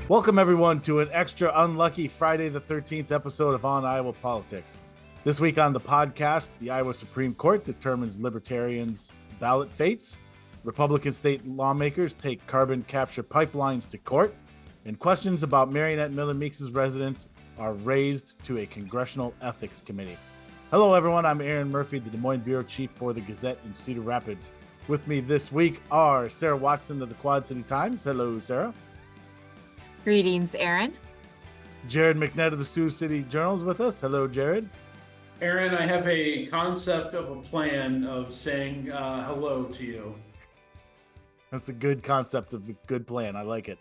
Welcome, everyone, to an extra unlucky Friday the 13th episode of On Iowa Politics. This week on the podcast, the Iowa Supreme Court determines Libertarians' ballot fates, Republican state lawmakers take carbon capture pipelines to court, and questions about Mariannette Miller Meeks' residence are raised to a Congressional Ethics Committee. Hello, everyone. I'm Erin.murphy, the Des Moines Bureau Chief for the Gazette in Cedar Rapids. With me this week are Sarah Watson of the Quad City Times. Hello, Sarah. Greetings, Erin. Jared McNett of the Sioux City Journal is with us. Hello, Jared. Erin, I have a concept of a plan of saying hello to you. That's a good concept of a good plan. I like it.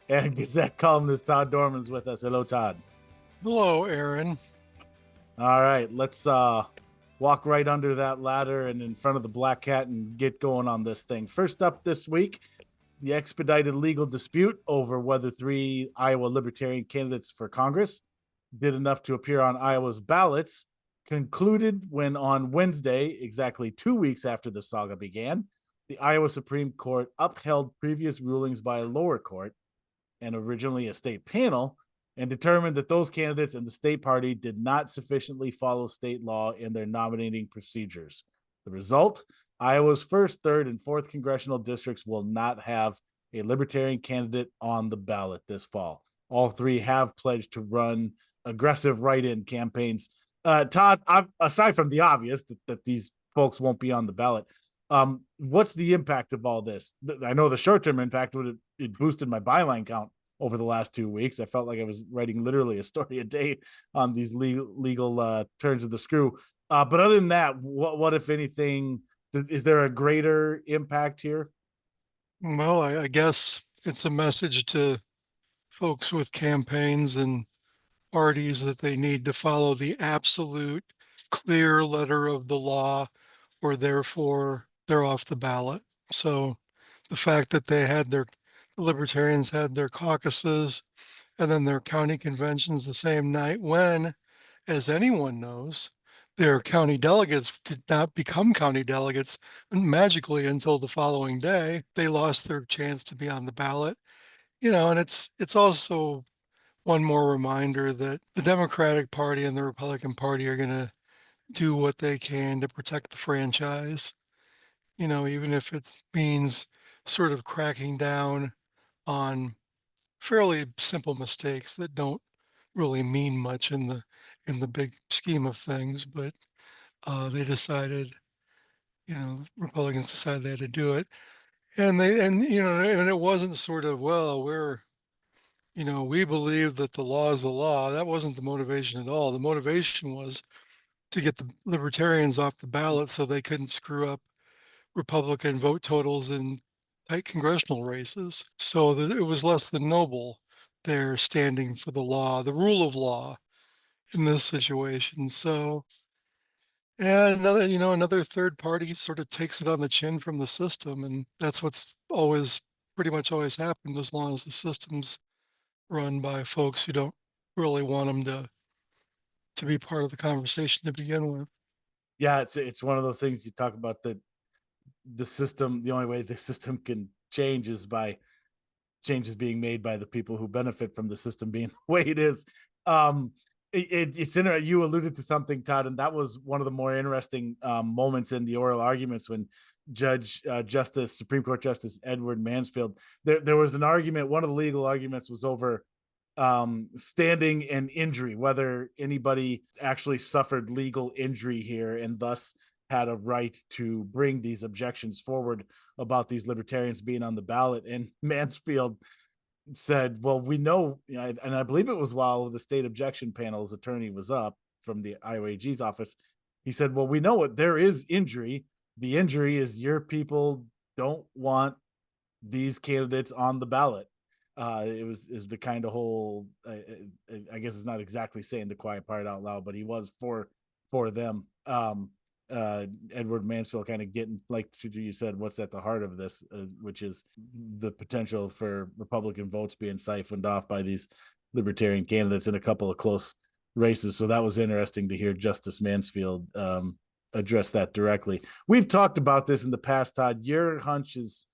And Gazette columnist Todd Dorman is with us. Hello, Todd. Hello, Erin. All right, let's walk right under that ladder and in front of the black cat and get going on this thing. First up this week, the expedited legal dispute over whether 3 Iowa Libertarian candidates for Congress did enough to appear on Iowa's ballots concluded when on Wednesday, exactly 2 weeks after the saga began, the Iowa Supreme Court upheld previous rulings by a lower court and originally a state panel and determined that those candidates and the state party did not sufficiently follow state law in their nominating procedures. The result, Iowa's 1st, 3rd, and 4th congressional districts will not have a Libertarian candidate on the ballot this fall. All 3 have pledged to run aggressive write-in campaigns. Todd, aside from the obvious that these folks won't be on the ballot, what's the impact of all this? I know the short-term impact it boosted my byline count over the last 2 weeks. I felt like I was writing literally a story a day on these legal turns of the screw. But other than that, what if anything? Is there a greater impact here? Well, I guess it's a message to folks with campaigns and parties that they need to follow the absolute clear letter of the law, or therefore they're off the ballot. So the fact that the Libertarians had their caucuses and then their county conventions the same night when, as anyone knows, their county delegates did not become county delegates magically until the following day. They lost their chance to be on the ballot. And it's also one more reminder that the Democratic Party and the Republican Party are going to do what they can to protect the franchise, even if it means sort of cracking down on fairly simple mistakes that don't really mean much in the big scheme of things. But they decided, Republicans decided they had to do it. And it wasn't sort of, well, we believe that the law is the law. That wasn't the motivation at all. The motivation was to get the Libertarians off the ballot so they couldn't screw up Republican vote totals in tight congressional races. So that it was less than noble. They're standing for the law, the rule of law in this situation. So, and another third party sort of takes it on the chin from the system. And that's what's pretty much always happened as long as the system's run by folks who don't really want them to be part of the conversation to begin with. Yeah, it's one of those things you talk about, that the system, the only way the system can change is by changes being made by the people who benefit from the system being the way it is. It's interesting. You alluded to something, Todd, and that was one of the more interesting moments in the oral arguments when Supreme Court Justice Edward Mansfield, there was an argument. One of the legal arguments was over standing and injury, whether anybody actually suffered legal injury here and thus had a right to bring these objections forward about these Libertarians being on the ballot. And Mansfield said, well, we know, and I believe it was while the state objection panel's attorney was up from the Iowa AG's office, he said, well, we know what there is injury. The injury is your people don't want these candidates on the ballot. Is the kind of whole, I guess it's not exactly saying the quiet part out loud, but he was for them. Edward Mansfield kind of getting, like you said, what's at the heart of this, which is the potential for Republican votes being siphoned off by these Libertarian candidates in a couple of close races. So that was interesting to hear Justice Mansfield address that directly. We've talked about this in the past, Todd. Your hunch is,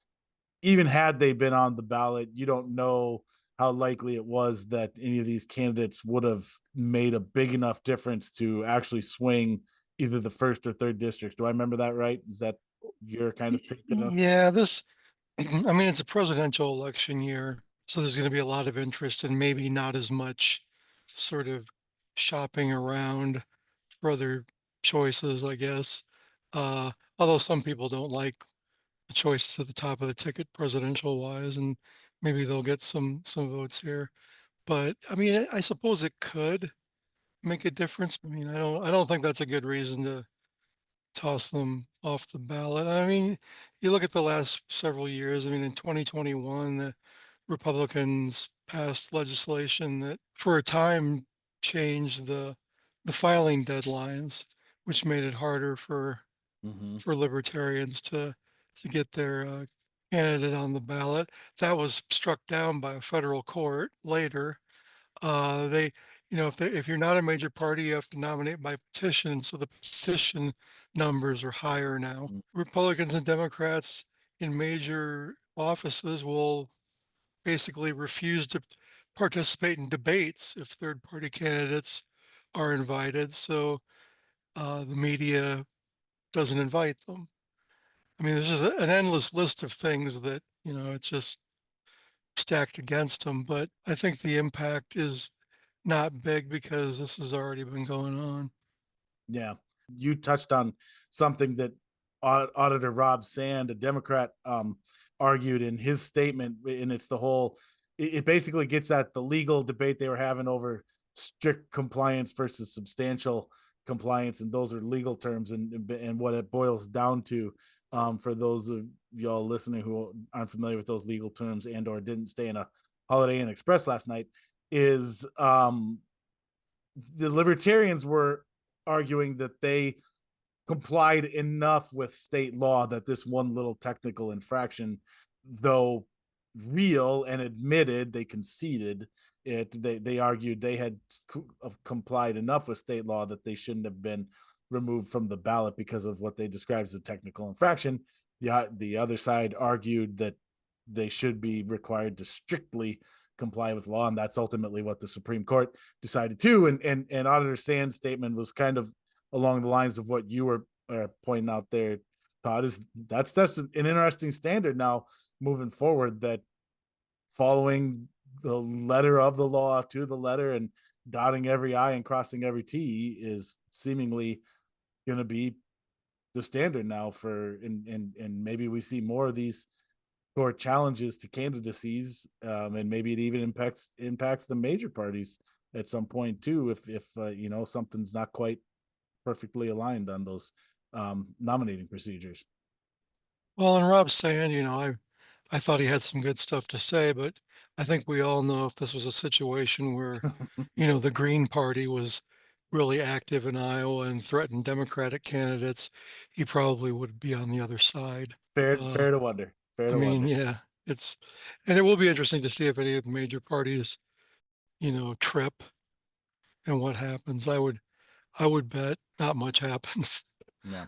even had they been on the ballot, you don't know how likely it was that any of these candidates would have made a big enough difference to actually swing either the first or third districts. Do I remember that right? Is that your kind of take on this? Yeah, I mean, it's a presidential election year, so there's going to be a lot of interest and maybe not as much sort of shopping around for other choices, I guess. Uh, Although some people don't like the choices at the top of the ticket presidential wise, and maybe they'll get some votes here. But I mean, I suppose it could make a difference. I mean, I don't think that's a good reason to toss them off the ballot. I mean, you look at the last several years. I mean, in 2021, the Republicans passed legislation that for a time changed the filing deadlines, which made it harder Mhm. for libertarians to get their candidate on the ballot. That was struck down by a federal court later. They, if you're not a major party, you have to nominate by petition. So the petition numbers are higher now. Mm. Republicans and Democrats in major offices will basically refuse to participate in debates if third party candidates are invited. So the media doesn't invite them. I mean, there's just an endless list of things that, it's just stacked against them. But I think the impact is not big because this has already been going on. Yeah. You touched on something that Auditor Rob Sand, a Democrat, argued in his statement, and it's the whole. It basically gets at the legal debate they were having over strict compliance versus substantial compliance, and those are legal terms, and what it boils down to. For those of y'all listening who aren't familiar with those legal terms and or didn't stay in a Holiday Inn Express last night, is the Libertarians were arguing that they complied enough with state law that this one little technical infraction, though real and admitted, they conceded it. They argued they had complied enough with state law that they shouldn't have been removed from the ballot because of what they described as a technical infraction. The other side argued that they should be required to strictly comply with law, and that's ultimately what the Supreme Court decided too. And Auditor Sand's statement was kind of along the lines of what you were pointing out there, Todd. Is that's an interesting standard now moving forward, that following the letter of the law to the letter and dotting every I and crossing every T is seemingly going to be the standard now for, and maybe we see more of these court challenges to candidacies, and maybe it even impacts the major parties at some point too, if something's not quite perfectly aligned on those nominating procedures. Well, and Rob's saying, I thought he had some good stuff to say, but I think we all know if this was a situation where, the Green Party was really active in Iowa and threatened Democratic candidates, he probably would be on the other side. Fair to wonder. Fair to wonder. Yeah, and it will be interesting to see if any of the major parties, trip and what happens. I would bet not much happens. Yeah.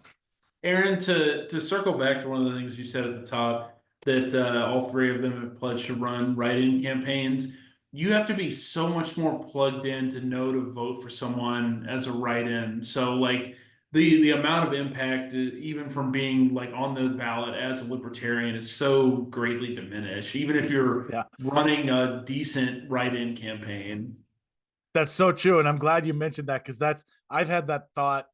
Erin, to circle back to one of the things you said at the top, that all three of them have pledged to run write-in campaigns. You have to be so much more plugged in to know to vote for someone as a write-in. So like the amount of impact, even from being like on the ballot as a libertarian, is so greatly diminished, even if you're running a decent write-in campaign. That's so true. And I'm glad you mentioned that, because I've had that thought,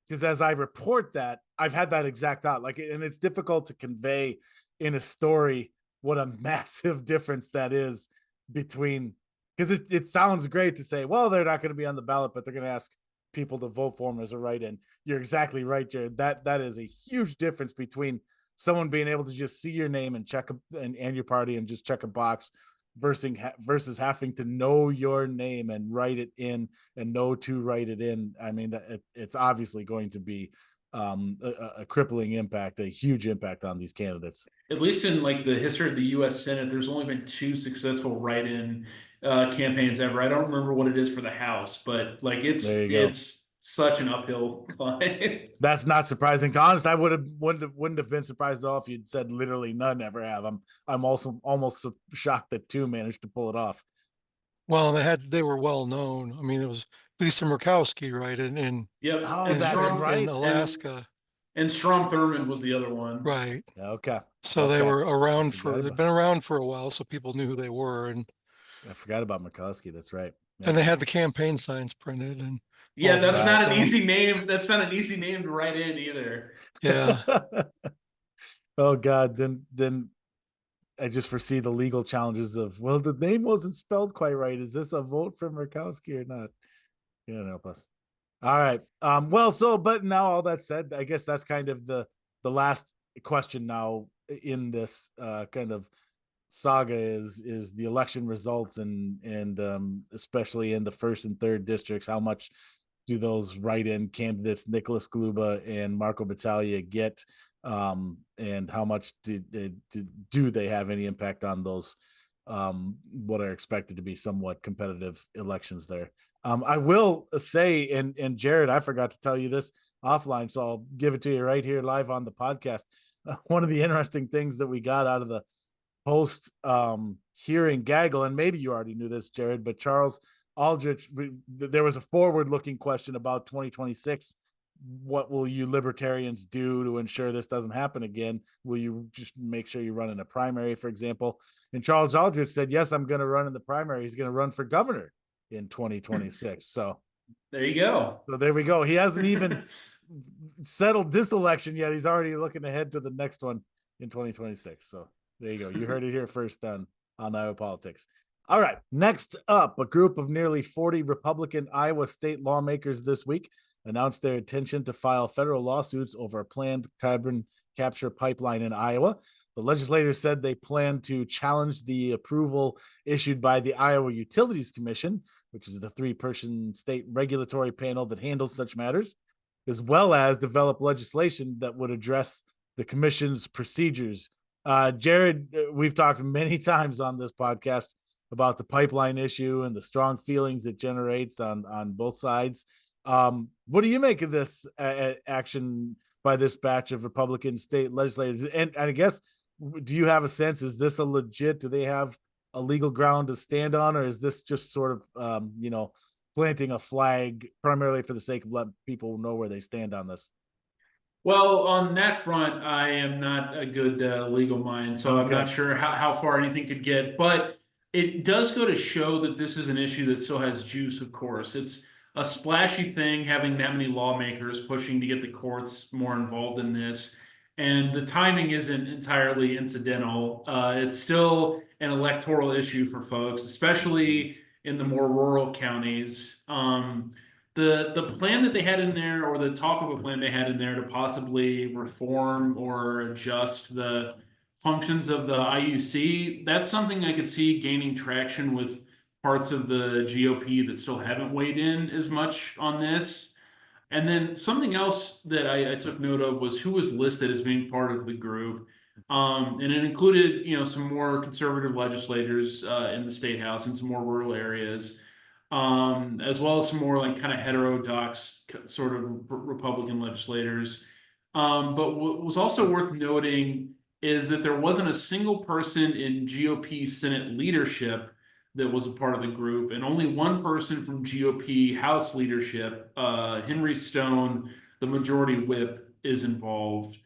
because as I report that, I've had that exact thought. Like, and it's difficult to convey in a story what a massive difference that is between, because it sounds great to say, well, they're not going to be on the ballot, but they're going to ask people to vote for them as a write-in. You're exactly right, Jared. That is a huge difference between someone being able to just see your name and check and your party and just check a box, versus having to know your name and write it in and know to write it in. I mean, it's obviously going to be a crippling impact, a huge impact on these candidates. At least in like the history of the U.S. Senate, there's only been 2 successful write-in campaigns ever. I don't remember what it is for the House, but like it's such an uphill climb. That's not surprising. To honest, I wouldn't have been surprised at all if you'd said literally none ever have. I'm also almost shocked that two managed to pull it off. Well, they were well known. I mean, it was Lisa Murkowski, right? Yep. Oh, and that's Strom, right. in Alaska. And Strom Thurmond was the other one. Right. Okay. So they Okay. were around Forgot they've about- been around for a while, so people knew who they were. And I forgot about Makowski. That's right. Yeah. and they had the campaign signs printed. And Yeah, all that's that, not an so- easy name. That's not an easy name to write in either. Yeah. Oh God. Then I just foresee the legal challenges of, well, the name wasn't spelled quite right. Is this a vote for Makowski or not? You know, help us. All right. Well, but now all that said, I guess that's kind of the last question now in this kind of saga is the election results and especially in the first and third districts. How much do those write-in candidates Nicholas Gluba and Marco Battaglia get? And how much do they have any impact on those what are expected to be somewhat competitive elections there? I will say, and Jared, I forgot to tell you this offline, so I'll give it to you right here live on the podcast. One of the interesting things that we got out of the post hearing gaggle, and maybe you already knew this, Jared, but Charles Aldrich, there was a forward-looking question about 2026. What will you libertarians do to ensure this doesn't happen again? Will you just make sure you run in a primary, for example? And Charles Aldrich said, yes, I'm going to run in the primary. He's going to run for governor in 2026. So there you go. So there we go. He hasn't even settled this election yet. He's already looking ahead to the next one in 2026. So there you go. You heard it here first on Iowa Politics. All right. Next up, a group of nearly 40 Republican Iowa state lawmakers this week announced their intention to file federal lawsuits over a planned carbon capture pipeline in Iowa. The legislators said they plan to challenge the approval issued by the Iowa Utilities Commission, which is the three-person state regulatory panel that handles such matters, as well as develop legislation that would address the commission's procedures. Jared, we've talked many times on this podcast about the pipeline issue and the strong feelings it generates on both sides. What do you make of this action by this batch of Republican state legislators? And I guess, do you have a sense, is this do they have a legal ground to stand on, or is this just sort of, planting a flag primarily for the sake of letting people know where they stand on this? Well, on that front, I am not a good legal mind, so I'm not sure how far anything could get, but it does go to show that this is an issue that still has juice, of course. It's a splashy thing having that many lawmakers pushing to get the courts more involved in this. And the timing isn't entirely incidental. It's still an electoral issue for folks, especially in the more rural counties. The plan that they had in there, or the talk of a plan they had in there to possibly reform or adjust the functions of the IUC, that's something I could see gaining traction with parts of the GOP that still haven't weighed in as much on this. And then something else that I took note of was who was listed as being part of the group. And it included, some more conservative legislators in the state house and some more rural areas, as well as some more like kind of heterodox sort of Republican legislators. But what was also worth noting is that there wasn't a single person in GOP Senate leadership that was a part of the group, and only one person from GOP House leadership, Henry Stone, the majority whip, is involved,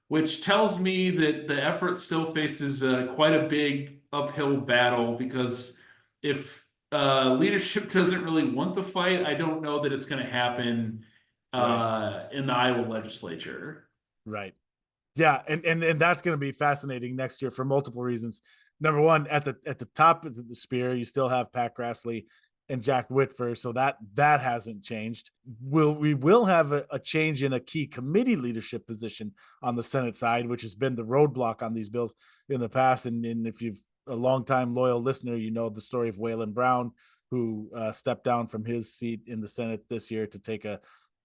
which tells me that the effort still faces quite a big uphill battle, because if leadership doesn't really want the fight, I don't know that it's going to happen in the Iowa legislature. Right. Yeah, and that's going to be fascinating next year for multiple reasons. Number one, at the top of the spear, you still have Pat Grassley and Jack Whitford, so that hasn't changed. We will have a change in a key committee leadership position on the Senate side, which has been the roadblock on these bills in the past. And if you've a longtime loyal listener, you know the story of Waylon Brown, who stepped down from his seat in the Senate this year to take a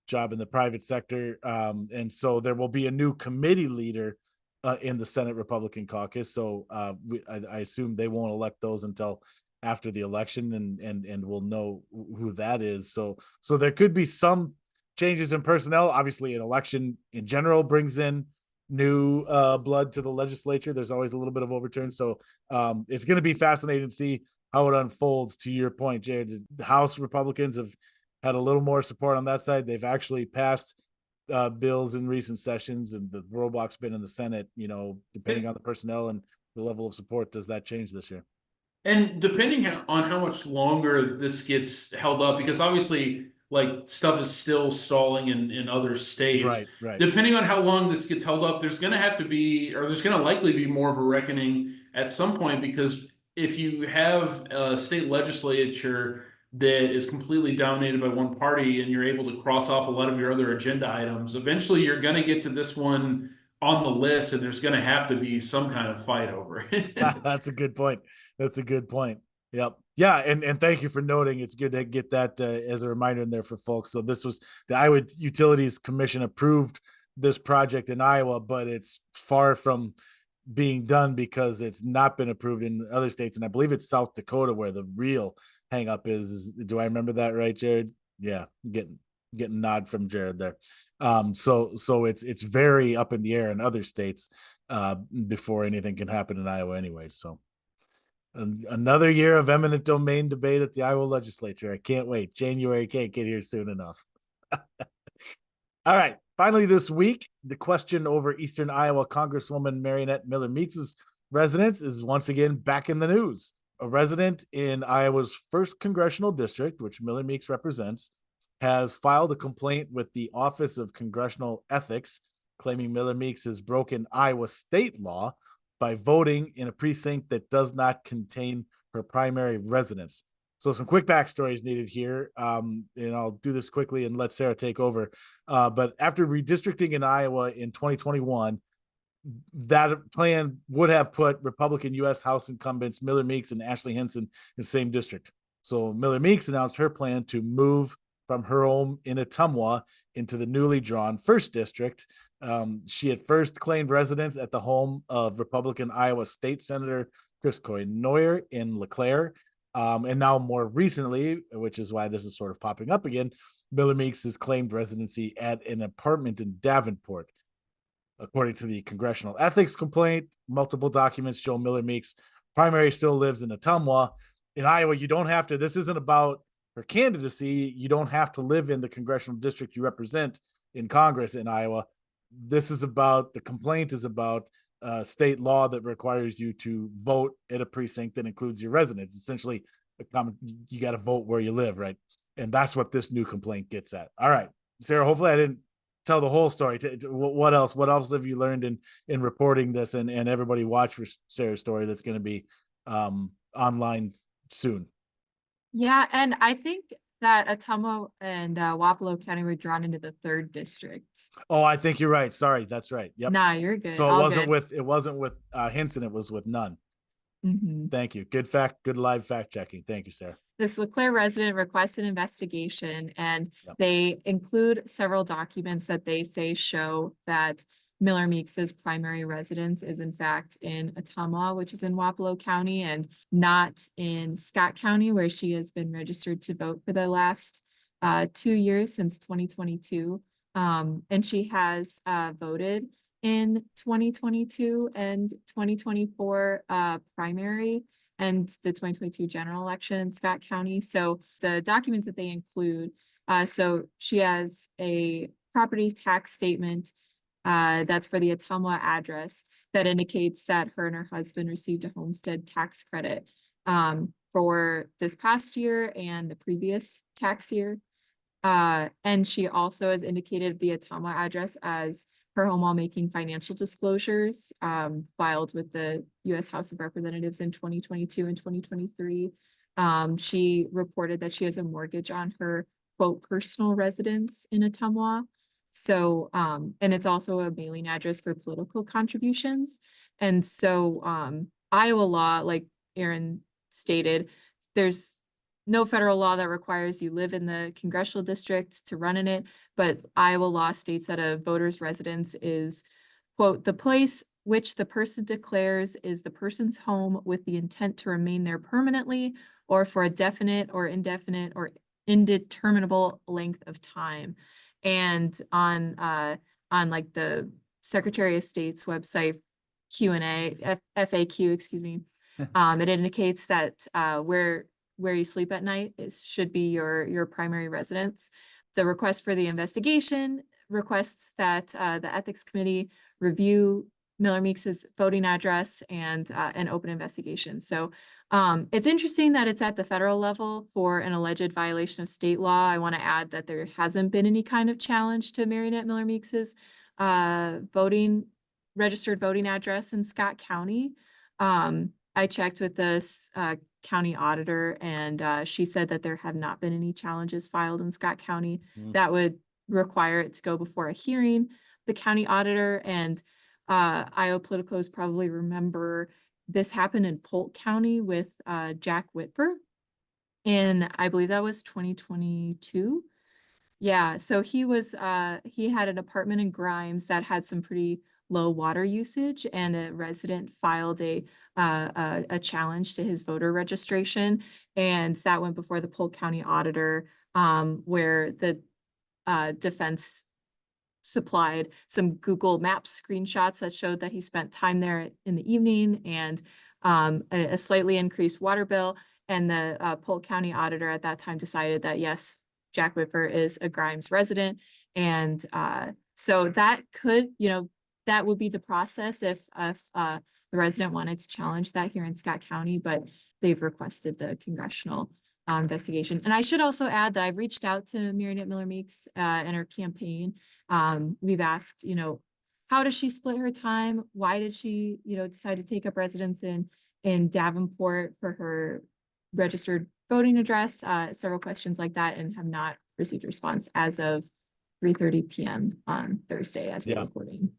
job in the private sector. And so there will be a new committee leader in the Senate Republican caucus. So I assume they won't elect those until after the election, and we'll know who that is. So there could be some changes in personnel. Obviously, an election in general brings in new blood to the legislature. There's always a little bit of overturn. So it's going to be fascinating to see how it unfolds. To your point, Jared, the House Republicans have had a little more support on that side. They've actually passed bills in recent sessions, and the roadblock's been in the Senate. Depending on the personnel and the level of support, does that change this year? And depending on how much longer this gets held up, because obviously, like, stuff is still stalling in other states. Right. Depending on how long this gets held up, there's going to have to be, or there's going to likely be more of a reckoning at some point, because if you have a state legislature that is completely dominated by one party and you're able to cross off a lot of your other agenda items, eventually you're going to get to this one on the list, and there's going to have to be some kind of fight over it. That's a good point. That's a good point. Yep. Yeah. And thank you for noting. It's good to get that as a reminder in there for folks. So this was the Iowa Utilities Commission approved this project in Iowa, but it's far from being done because it's not been approved in other states. And I believe it's South Dakota where the real hang up is. Do I remember that right, Jared? Yeah. Getting nod from Jared there. So it's very up in the air in other states before anything can happen in Iowa anyway. So another year of eminent domain debate at the Iowa legislature. I can't wait. January can't get here soon enough. All right. Finally, this week, the question over Eastern Iowa Congresswoman Mariannette Miller Meeks' residence is once again back in the news. A resident in Iowa's 1st Congressional District, which Miller Meeks represents, has filed a complaint with the Office of Congressional Ethics, claiming Miller Meeks has broken Iowa state law by voting in a precinct that does not contain her primary residence. So some quick backstory is needed here, and I'll do this quickly and let Sarah take over. But after redistricting in Iowa in 2021, that plan would have put Republican U.S. House incumbents Miller Meeks and Ashley Hinson in the same district. So Miller Meeks announced her plan to move from her home in Ottumwa into the newly drawn 1st District. She at first claimed residence at the home of Republican Iowa State Senator Chris Coynoyer in LeClaire. And now more recently, which is why this is sort of popping up again, Miller Meeks has claimed residency at an apartment in Davenport. According to the Congressional Ethics complaint, multiple documents show Miller Meeks' primary still lives in Ottumwa. In Iowa, you don't have to, this isn't about her candidacy. You don't have to live in the congressional district you represent in Congress in Iowa. This is about, the complaint is about state law that requires you to vote at a precinct that includes your residence. Essentially, you got to vote where you live, right? And that's what this new complaint gets at. All right, Sarah, hopefully I didn't tell the whole story. What else have you learned in reporting this, and everybody watch for Sarah's story that's going to be online soon? Yeah, and I think that Ottumwa and Wapello County were drawn into the 3rd district. Oh, I think you're right. Sorry, that's right. Yep. Nah, you're good. So All it good. wasn't with Hinson. It was with none. Mm-hmm. Thank you. Good live fact checking. Thank you, Sarah. This LeClaire resident requests an investigation, and Yep. they include several documents that they say show that Miller Meeks' primary residence is in fact in Ottumwa, which is in Wapello County, and not in Scott County, where she has been registered to vote for the last 2 years since 2022. And she has voted in 2022 and 2024 primary and the 2022 general election in Scott County. So the documents that they include, so she has a property tax statement that's for the Ottumwa address that indicates that her and her husband received a homestead tax credit for this past year and the previous tax year. And she also has indicated the Ottumwa address as her home while making financial disclosures filed with the U.S. House of Representatives in 2022 and 2023. She reported that she has a mortgage on her, quote, personal residence in Ottumwa. So, and it's also a mailing address for political contributions. And so Iowa law, like Erin stated, there's no federal law that requires you live in the congressional district to run in it, but Iowa law states that a voter's residence is, quote, the place which the person declares is the person's home with the intent to remain there permanently or for a definite or indefinite or indeterminable length of time. And on like the Secretary of State's website, Q&A, FAQ, excuse me, it indicates that where you sleep at night should be your primary residence. The request for the investigation requests that the Ethics Committee review Miller Meeks's voting address and an open investigation. So it's interesting that it's at the federal level for an alleged violation of state law. I want to add that there hasn't been any kind of challenge to Mariannette Miller-Meeks's registered voting address in Scott County. I checked with this county auditor, and she said that there have not been any challenges filed in Scott County that would require it to go before a hearing. The county auditor and IO Politicos probably remember this happened in Polk County with Jack Whitford, and I believe that was 2022. Yeah, so he had an apartment in Grimes that had some pretty low water usage, and a resident filed a challenge to his voter registration, and that went before the Polk County auditor, where the defense supplied some Google Maps screenshots that showed that he spent time there in the evening, and a slightly increased water bill. And the Polk County auditor at that time decided that yes, Jack Whitford is a Grimes resident. And so that could, that would be the process if the resident wanted to challenge that here in Scott County, but they've requested the congressional investigation. And I should also add that I've reached out to Mariannette Miller-Meeks and her campaign. We've asked, how does she split her time? Why did she, decide to take up residence in Davenport for her registered voting address? Several questions like that, and have not received a response as of 3:30 p.m. on Thursday as we're recording.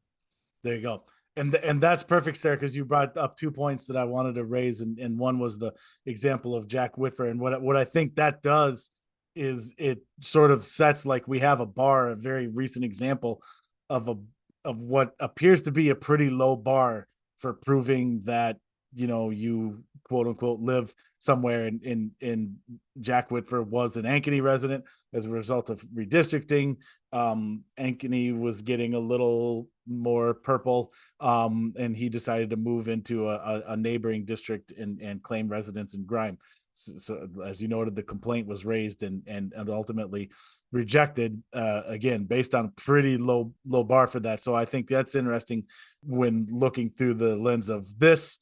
There you go. And that's perfect, Sarah, because you brought up 2 points that I wanted to raise, and one was the example of Jack Whitford. And what I think that does is it sort of sets, like, we have a very recent example of what appears to be a pretty low bar for proving that you quote unquote live somewhere. In Jack Whitford was an Ankeny resident as a result of redistricting. Ankeny was getting a little more purple, and he decided to move into a neighboring district and claim residence in Grime. So as you noted, the complaint was raised and ultimately rejected, again, based on pretty low bar for that. So I think that's interesting when looking through the lens of this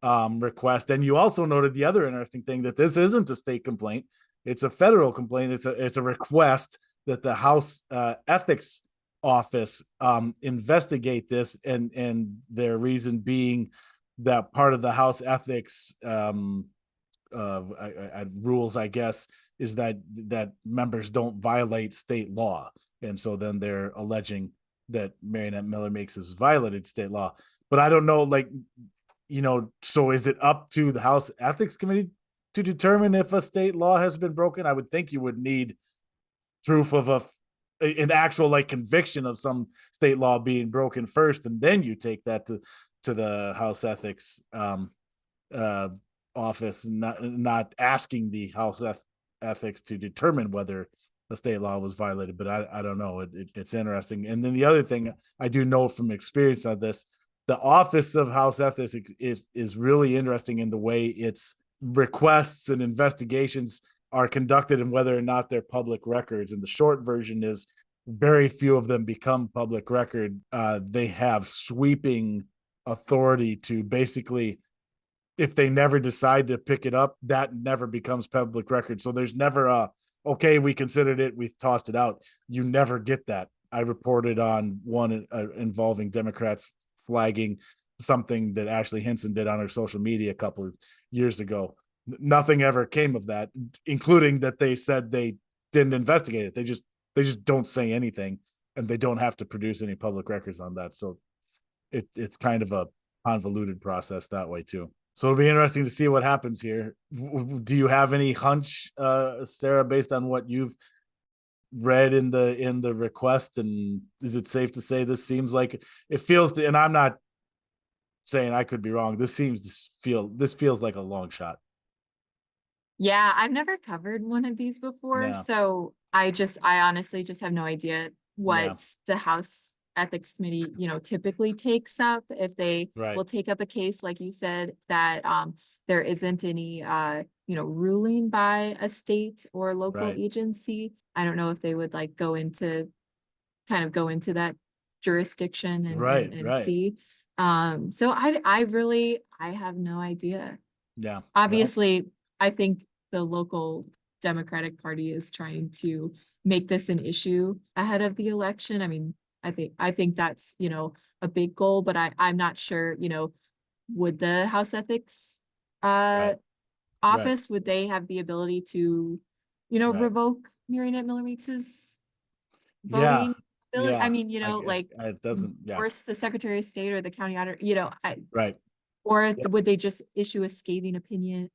request. And you also noted the other interesting thing, that this isn't a state complaint. It's a federal complaint. It's a request that the House Ethics Office investigate this, and their reason being that part of the House Ethics rules, I guess, is that members don't violate state law. And so then they're alleging that Mariannette Miller-Meeks has violated state law. But I don't know, so is it up to the House Ethics Committee to determine if a state law has been broken? I would think you would need proof of an actual conviction of some state law being broken first, and then you take that to the House Ethics office, not asking the House Ethics to determine whether a state law was violated. But I don't know. It's interesting. And then the other thing I do know from experience on this, the Office of House Ethics is really interesting in the way its requests and investigations are conducted and whether or not they're public records. And the short version is very few of them become public record. They have sweeping authority to basically, if they never decide to pick it up, that never becomes public record. So there's never okay, we considered it, we tossed it out. You never get that. I reported on one involving Democrats flagging something that Ashley Hinson did on her social media a couple of years ago. Nothing ever came of that, including that they said they didn't investigate it. They just don't say anything, and they don't have to produce any public records on that. So it's kind of a convoluted process that way too. So it'll be interesting to see what happens here. Do you have any hunch, Sarah, based on what you've read in the request? And is it safe to say this seems like it feels to, and I'm not saying I could be wrong, this feels like a long shot. Yeah, I've never covered one of these before, Yeah. so I honestly just have no idea Yeah. what the House Ethics Committee, typically takes up. If they Right. will take up a case, like you said, that there isn't any ruling by a state or local Right. agency. I don't know if they would like go into that jurisdiction and Right. and Right. see. So I have no idea. Yeah. Well, Obviously, I think the local Democratic Party is trying to make this an issue ahead of the election. I mean, I think that's, a big goal, but I'm not sure, would the House Ethics right. office, would they have the ability to, Right. revoke Mariannette Miller-Meeks's Yeah. voting ability? I Yeah. mean, It doesn't. Yeah. force the Secretary of State or the county auditor, Right. or Yep. would they just issue a scathing opinion?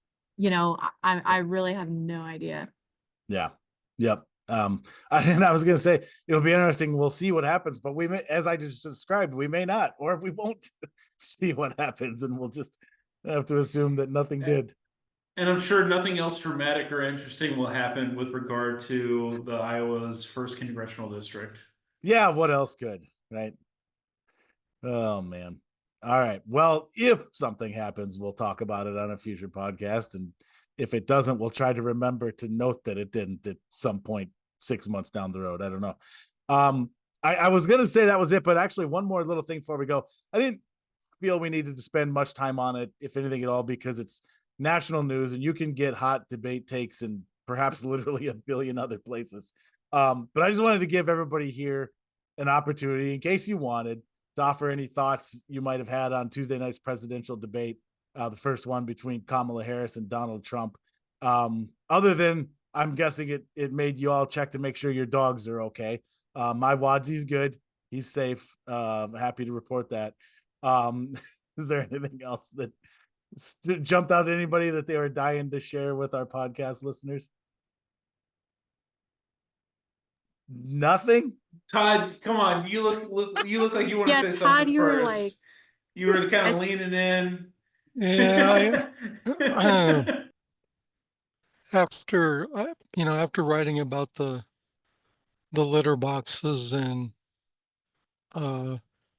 I really have no idea. Yeah. Yep. And I was gonna say it'll be interesting. We'll see what happens, but we may, as I just described, we may not, or we won't see what happens, and we'll just have to assume that nothing did. And I'm sure nothing else dramatic or interesting will happen with regard to the Iowa's first congressional district. Yeah. What else could? Right. Oh man. All right. Well, if something happens, we'll talk about it on a future podcast, and if it doesn't, we'll try to remember to note that it didn't at some point 6 months down the road. I don't know. I was gonna say that was it, but actually, one more little thing before we go. I didn't feel we needed to spend much time on it, if anything at all, because it's national news, and you can get hot debate takes in perhaps literally a billion other places. But I just wanted to give everybody here an opportunity, in case you wanted, to offer any thoughts you might have had on Tuesday night's presidential debate, the first one between Kamala Harris and Donald Trump. Other than, I'm guessing it made you all check to make sure your dogs are okay. My Wadsy's good. He's safe. Happy to report that. Is there anything else that jumped out at anybody that they were dying to share with our podcast listeners? Nothing? Todd, come on, you look like you want to Yeah, say Todd, something you were first. like, You were kind I of s- leaning in. Yeah, after after writing about the litter boxes and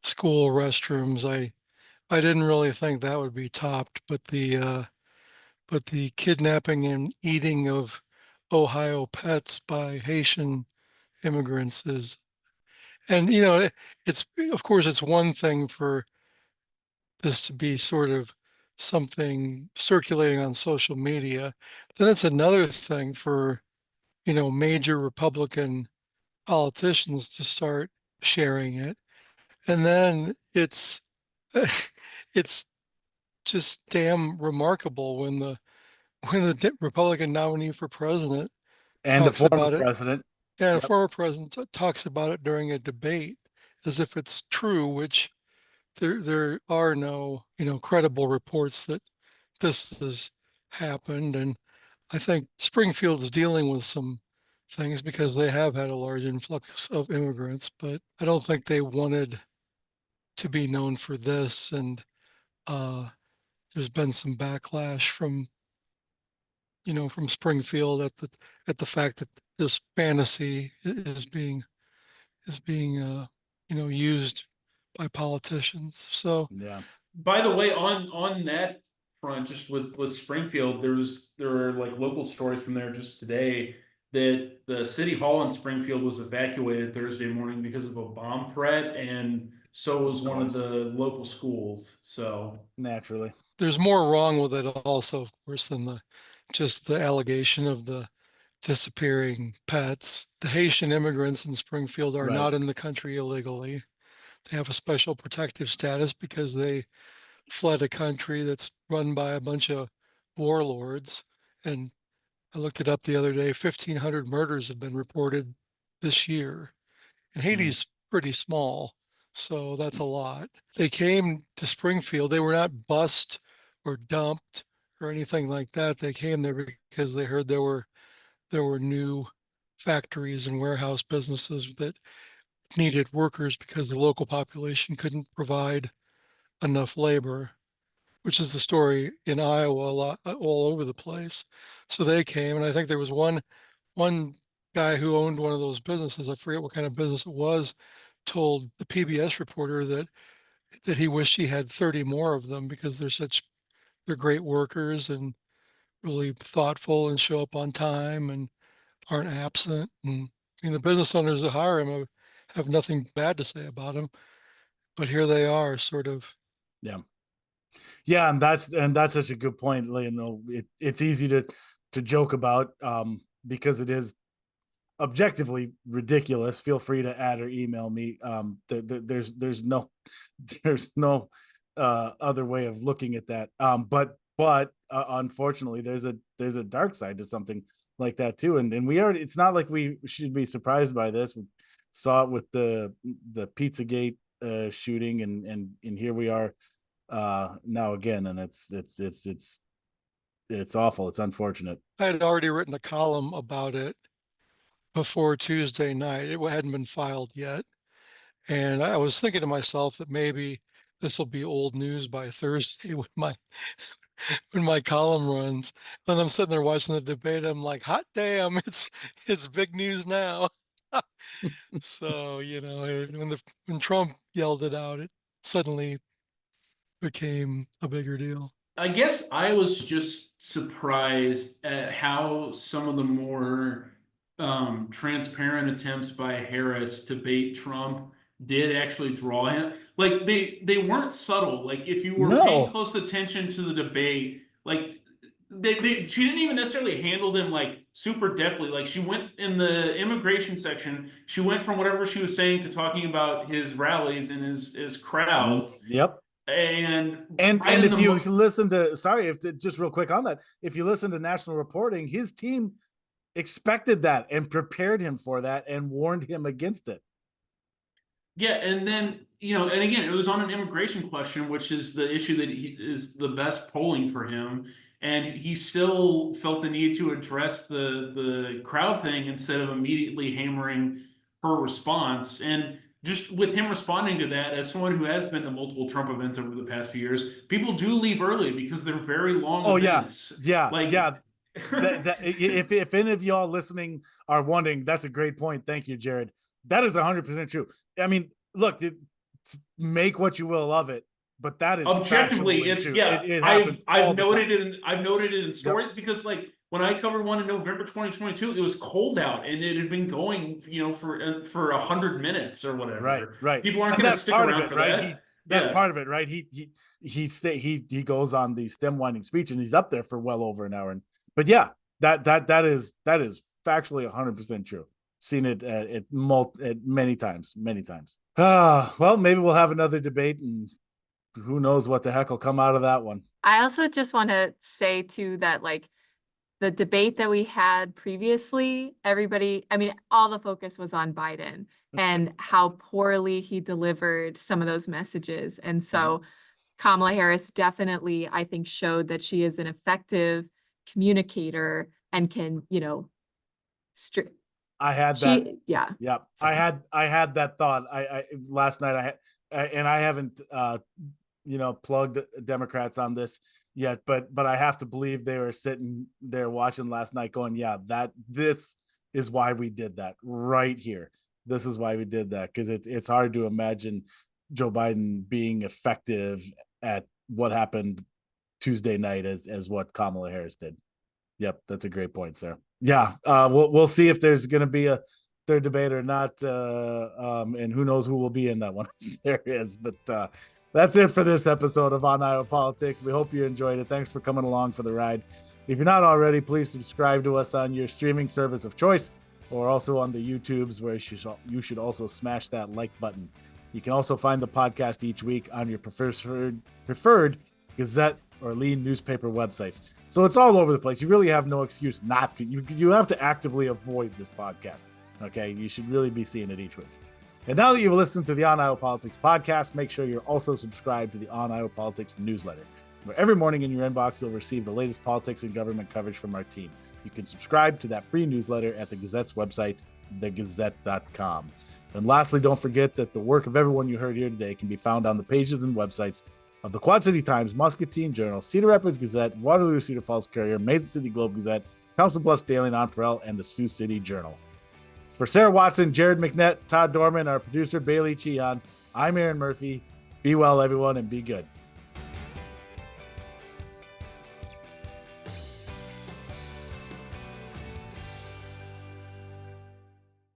school restrooms, I didn't really think that would be topped, but the kidnapping and eating of Ohio pets by Haitian immigrants is, and it's, of course, it's one thing for this to be sort of something circulating on social media. Then it's another thing for, major Republican politicians to start sharing it. And then it's just damn remarkable when the Republican nominee for president And a talks former about it. president. Yeah, a Yep. former president talks about it during a debate as if it's true, which there are no, credible reports that this has happened. And I think Springfield's dealing with some things because they have had a large influx of immigrants, but I don't think they wanted to be known for this. And there's been some backlash from, from Springfield at the fact that this fantasy is being used by politicians. So Yeah. By the way, on that front, just with Springfield, there are like local stories from there just today that the city hall in Springfield was evacuated Thursday morning because of a bomb threat, and so was one of course. the local schools. So Naturally. there's more wrong with it also, of course, than just the allegation of the disappearing pets. The Haitian immigrants in Springfield are Right. not in the country illegally. They have a special protective status because they fled a country that's run by a bunch of warlords. And I looked it up the other day, 1,500 murders have been reported this year. And Haiti's pretty small, so that's a lot. They came to Springfield. They were not bused or dumped or anything like that. They came there because they heard there were new factories and warehouse businesses that needed workers because the local population couldn't provide enough labor, which is the story in Iowa a lot, all over the place. So they came, and I think there was one guy who owned one of those businesses, I forget what kind of business it was, told the PBS reporter that he wished he had 30 more of them because they're great workers and really thoughtful and show up on time and aren't absent. And I mean, the business owners that hire him have nothing bad to say about him, but here they are, sort of. Yeah, and that's such a good point. You know, it's easy to joke about because it is objectively ridiculous. Feel free to add or email me. There's no other way of looking at that. But unfortunately, there's a dark side to something like that too. And we already, it's not like we should be surprised by this. We saw it with the Pizzagate shooting, and here we are now again, and it's awful. It's unfortunate. I had already written a column about it before Tuesday night. It hadn't been filed yet. And I was thinking to myself that maybe this will be old news by Thursday when my column runs. And I'm sitting there watching the debate. I'm like, hot damn, it's big news now. So, you know, when Trump yelled it out, it suddenly became a bigger deal. I guess I was just surprised at how some of the more transparent attempts by Harris to bait Trump did actually draw him. Like they weren't subtle. Like if you were paying close attention to the debate, like she didn't even necessarily handle them like super deftly. Like she went in the immigration section, she went from whatever she was saying to talking about his rallies and his crowds. Yep. And if you listen to, just real quick on that, if you listen to national reporting, his team expected that and prepared him for that and warned him against it. Yeah, and then, you know, and again, it was on an immigration question, which is the issue that is the best polling for him. And he still felt the need to address the crowd thing instead of immediately hammering her response. And just with him responding to that, as someone who has been to multiple Trump events over the past few years, people do leave early because they're very long events. If any of y'all listening are wondering, that's a great point. Thank you, Jared. That is 100% true. I mean, look, make what you will of it, but that is objectively, it's true. I've noted it in stories because like when I covered one in November 2022, it was cold out and it had been going, you know, for 100 minutes or whatever. Right. People aren't going to stick around for that. That's part of it, right? He goes on the stem winding speech and he's up there for well over an hour. But yeah, that is factually 100% true. Seen it at many times. Well, maybe we'll have another debate, and who knows what the heck will come out of that one. I also just want to say too that like the debate that we had previously, all the focus was on Biden and how poorly he delivered some of those messages. And so Kamala Harris definitely, I think, showed that she is an effective communicator and can, you know, I had that. Yeah. So. I had that thought. I last night I haven't plugged Democrats on this yet, but I have to believe they were sitting there watching last night going, yeah, this is why we did that right here. This is why we did that, because it's hard to imagine Joe Biden being effective at what happened Tuesday night as what Kamala Harris did. Yep, that's a great point, sir. Yeah, we'll see if there's going to be a third debate or not, and who knows who will be in that one. There is, but that's it for this episode of On Iowa Politics. We hope you enjoyed it. Thanks for coming along for the ride. If you're not already, please subscribe to us on your streaming service of choice, or also on the YouTubes, where you should also smash that like button. You can also find the podcast each week on your preferred Gazette or lean newspaper websites. So it's all over the place. You really have no excuse not to. You have to actively avoid this podcast. Okay, you should really be seeing it each week. And now that you've listened to the On Iowa Politics podcast, make sure you're also subscribed to the On Iowa Politics newsletter, where every morning in your inbox you'll receive the latest politics and government coverage from our team. You can subscribe to that free newsletter at the Gazette's website, thegazette.com. And lastly, don't forget that the work of everyone you heard here today can be found on the pages and websites of the Quad City Times, Muscatine Journal, Cedar Rapids Gazette, Waterloo Cedar Falls Courier, Mason City Globe Gazette, Council Bluffs Daily Nonpareil, and the Sioux City Journal. For Sarah Watson, Jared McNett, Todd Dorman, our producer, Bailey.cichon, I'm Aaron Murphy. Be well, everyone, and be good.